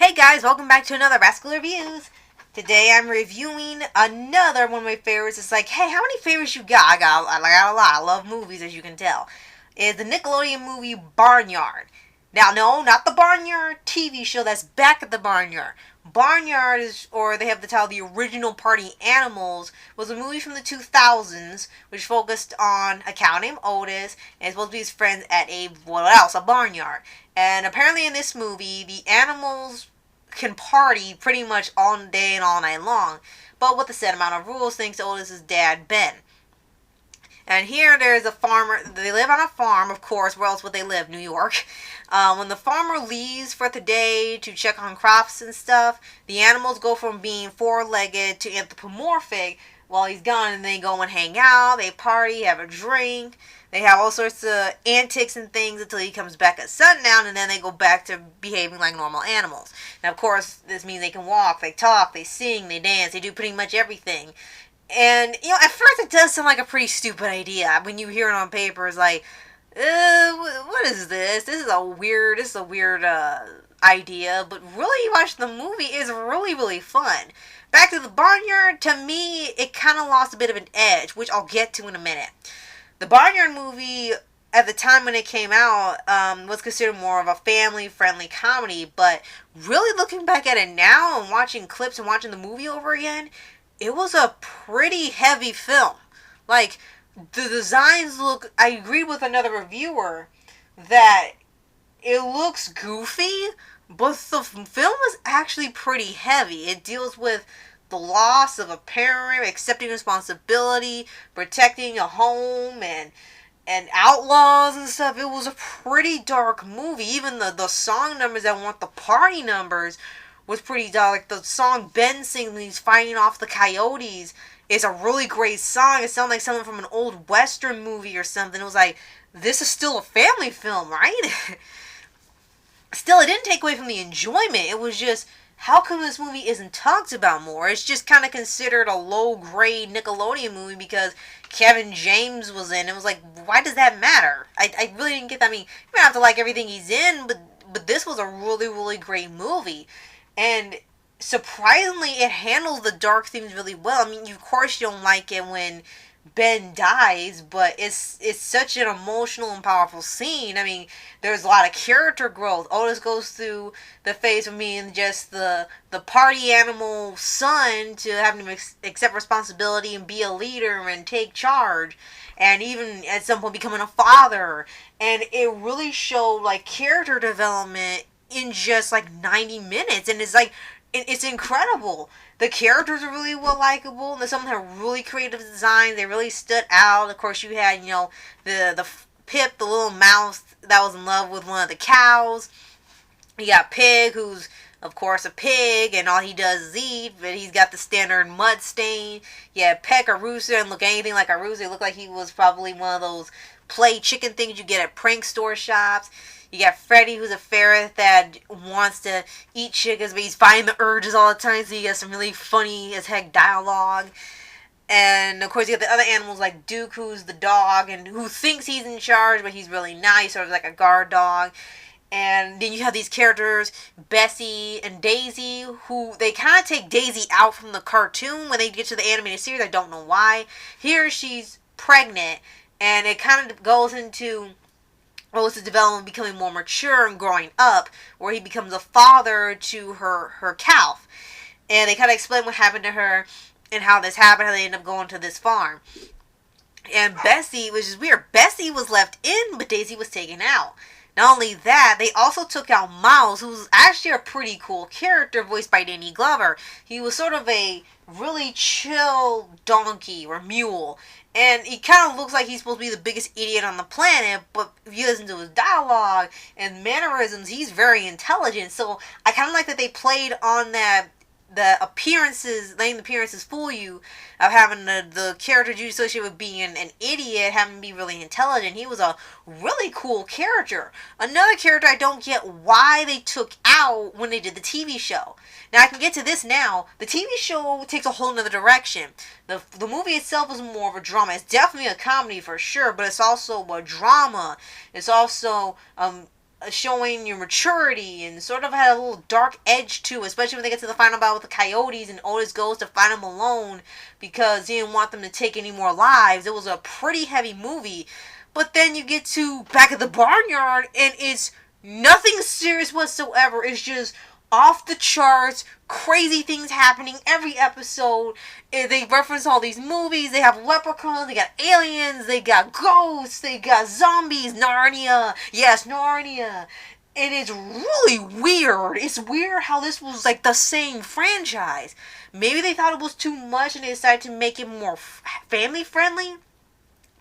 Hey guys, welcome back to another Rascal Reviews. Today I'm reviewing another one of my favorites. It's like, hey, how many favorites you got? I got a lot. I love movies, as you can tell. It's the Nickelodeon movie Barnyard. Now, no, not the Barnyard TV show. That's Back at the Barnyard. Barnyard is, or they have the title, The Original Party Animals, was a movie from the 2000s, which focused on a cow named Otis, and it's supposed to be his friends at a barnyard. And apparently in this movie, the animals can party pretty much all day and all night long, but with a set amount of rules, thanks to Otis's dad, Ben. And here there's a farmer. They live on a farm, of course. Where else would they live? New York. When the farmer leaves for the day to check on crops and stuff, the animals go from being four-legged to anthropomorphic while he's gone, and they go and hang out, they party, have a drink. They have all sorts of antics and things until he comes back at sundown, and then they go back to behaving like normal animals. Now, of course, this means they can walk, they talk, they sing, they dance, they do pretty much everything. And, at first it does sound like a pretty stupid idea. When you hear it on paper, it's like, what is this? This is a weird idea. But really, you watch the movie, it's really, really fun. Back to the Barnyard, to me, it kind of lost a bit of an edge, which I'll get to in a minute. The Barnyard movie, at the time when it came out, was considered more of a family-friendly comedy. But really looking back at it now and watching clips and watching the movie over again, it was a pretty heavy film. Like, the designs look... I agreed with another reviewer that it looks goofy, but the film is actually pretty heavy. It deals with the loss of a parent, accepting responsibility, protecting a home, and outlaws and stuff. It was a pretty dark movie. Even the song numbers that weren't the party numbers was pretty dark. Like the song Ben sings when he's fighting off the coyotes is a really great song. It sounded like something from an old Western movie or something. It was like, this is still a family film, right? Still, it didn't take away from the enjoyment. It was just, how come this movie isn't talked about more? It's just kind of considered a low-grade Nickelodeon movie because Kevin James was in. It was like, why does that matter? I really didn't get that. I mean, you don't have to like everything he's in, but this was a really, really great movie. And surprisingly, it handles the dark themes really well. I mean, of course you don't like it when Ben dies, but it's such an emotional and powerful scene. I mean, there's a lot of character growth. Otis goes through the phase from being just the party animal son to having to accept responsibility and be a leader and take charge, and even at some point becoming a father. And it really showed like character development in just like 90 minutes, and it's incredible. The characters are really well likable, and some of them have really creative designs. They really stood out. Of course, you had the Pip, the little mouse that was in love with one of the cows. You got Pig, who's of course a pig, and all he does is eat, but he's got the standard mud stain. Yeah, Peck, a rooster, and look anything like a rooster. He looked like he was probably one of those play chicken things you get at prank store shops. You got Freddy, who's a ferret that wants to eat chickens, but he's fighting the urges all the time, so you got some really funny as heck dialogue. And of course you got the other animals like Duke, who's the dog, and who thinks he's in charge, but he's really not. He's sort of like a guard dog. And then you have these characters, Bessie and Daisy, who they kind of take Daisy out from the cartoon when they get to the animated series. I don't know why. Here she's pregnant, and it kind of goes into Otis' development becoming more mature and growing up, where he becomes a father to her calf. And they kind of explain what happened to her and how this happened, how they end up going to this farm. And Bessie, which is weird, Bessie was left in, but Daisy was taken out. Not only that, they also took out Miles, who was actually a pretty cool character, voiced by Danny Glover. He was sort of a really chill donkey or mule. And he kind of looks like he's supposed to be the biggest idiot on the planet, but if you listen to his dialogue and mannerisms, he's very intelligent. So I kind of like that they played on that, the appearances, letting the appearances fool you, of having the character you associate with being an idiot, having to be really intelligent. He was a really cool character. Another character I don't get why they took out when they did the TV show. Now, I can get to this now. The TV show takes a whole nother direction. The movie itself is more of a drama. It's definitely a comedy for sure, but it's also a drama. It's also showing your maturity, and sort of had a little dark edge to it, especially when they get to the final battle with the coyotes and Otis goes to find them alone because he didn't want them to take any more lives. It was a pretty heavy movie. But then you get to Back at the Barnyard and it's nothing serious whatsoever. It's just off the charts, crazy things happening every episode. They reference all these movies. They have leprechauns, they got aliens, they got ghosts, they got zombies, Narnia. Yes, Narnia. And it's really weird. It's weird how this was like the same franchise. Maybe they thought it was too much and they decided to make it more family friendly.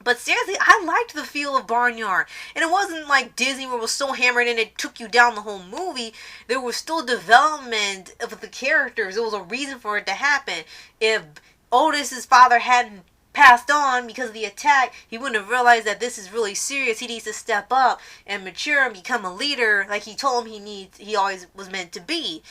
But seriously, I liked the feel of Barnyard. And it wasn't like Disney where it was so hammered and it took you down the whole movie. There was still development of the characters. There was a reason for it to happen. If Otis's father hadn't passed on because of the attack, he wouldn't have realized that this is really serious. He needs to step up and mature and become a leader like he told him he always was meant to be.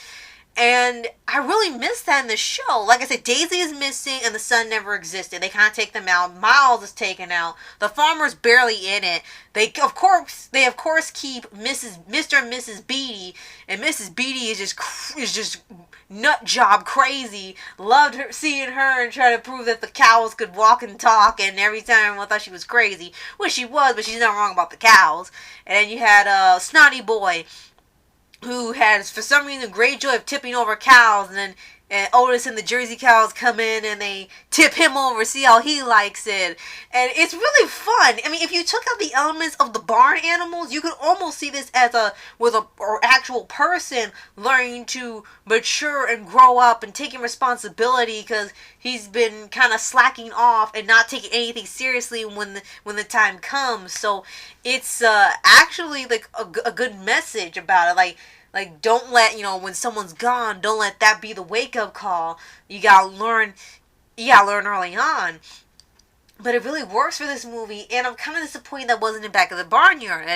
And I really miss that in the show. Like I said, Daisy is missing and the son never existed. They kind of take them out. Miles is taken out. The farmer's barely in it. They of course keep Mr. and Mrs. Beatty, and Mrs. Beatty is just nut job crazy. Loved her, seeing her and trying to prove that the cows could walk and talk, and every time everyone thought she was crazy, which she was, but she's not wrong about the cows. And then you had Snotty Boy, who has, for some reason, great joy of tipping over cows, and Otis and the Jersey cows come in and they tip him over, see how he likes it. And it's really fun. I mean, if you took out the elements of the barn animals, you could almost see this as with an actual person learning to mature and grow up and taking responsibility, because he's been kind of slacking off and not taking anything seriously when the time comes. So it's actually like a good message about it. Like, don't let, when someone's gone, don't let that be the wake-up call. You gotta learn early on. But it really works for this movie, and I'm kind of disappointed that wasn't in Back of the Barnyard.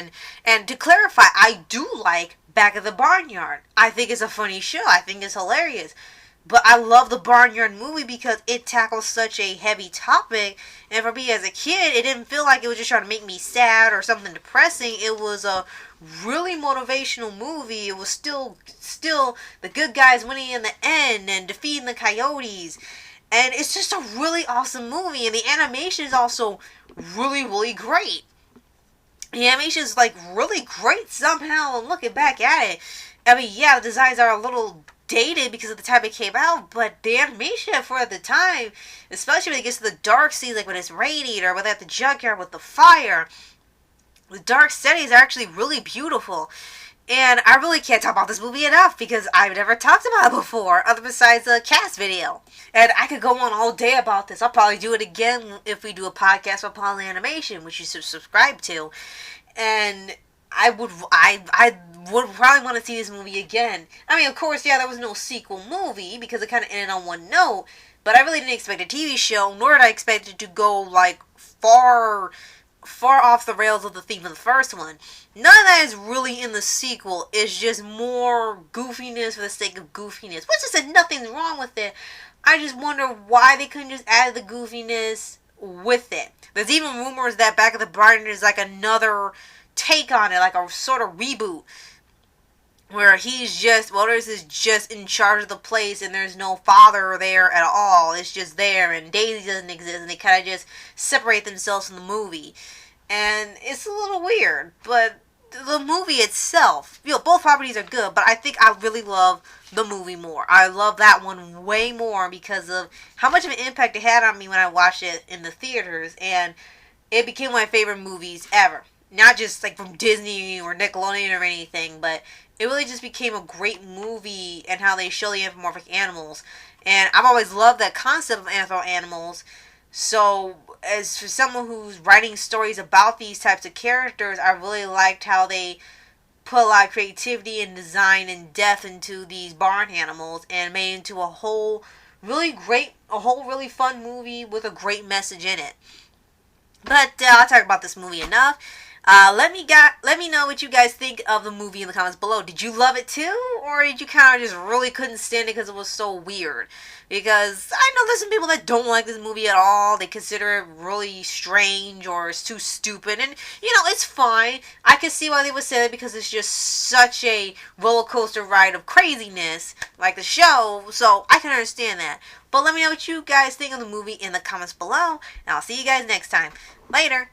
And to clarify, I do like Back of the Barnyard. I think it's a funny show. I think it's hilarious. But I love the Barnyard movie because it tackles such a heavy topic. And for me as a kid, it didn't feel like it was just trying to make me sad or something depressing. It was a really motivational movie. It was still the good guys winning in the end and defeating the coyotes. And it's just a really awesome movie. And the animation is also really, really great. The animation is like really great somehow. And looking back at it, I mean, yeah, the designs are a little dated because of the time it came out, but the animation for the time, especially when it gets to the dark scenes, like when it's raining or when they're at the junkyard with the fire, the dark settings are actually really beautiful. And I really can't talk about this movie enough because I've never talked about it before, other besides the cast video. And I could go on all day about this. I'll probably do it again if we do a podcast on Poly Animation, which you should subscribe to. And I would probably want to see this movie again. I mean, of course, yeah, there was no sequel movie because it kind of ended on one note. But I really didn't expect a TV show, nor did I expect it to go like far off the rails of the theme of the first one. None of that is really in the sequel. It's just more goofiness for the sake of goofiness, which is nothing's wrong with it. I just wonder why they couldn't just add the goofiness with it. There's even rumors that Back of the Barnyard is like another take on it, like a sort of reboot, where Otis is just in charge of the place and there's no father there at all. It's just there, and Daisy doesn't exist, and they kind of just separate themselves from the movie. And it's a little weird, but the movie itself, both properties are good, but I think I really love the movie more. I love that one way more because of how much of an impact it had on me when I watched it in the theaters, and it became one of my favorite movies ever. Not just like from Disney or Nickelodeon or anything, but it really just became a great movie and how they show the anthropomorphic animals. And I've always loved that concept of anthropomorphic animals. So, as for someone who's writing stories about these types of characters, I really liked how they put a lot of creativity and design and depth into these barn animals and made it into a whole really fun movie with a great message in it. But I'll talk about this movie enough. Let me know what you guys think of the movie in the comments below. Did you love it too, or did you kind of just really couldn't stand it because it was so weird? Because I know there's some people that don't like this movie at all. They consider it really strange or it's too stupid, and it's fine. I can see why they would say that because it's just such a roller coaster ride of craziness, like the show. So I can understand that. But let me know what you guys think of the movie in the comments below, and I'll see you guys next time. Later.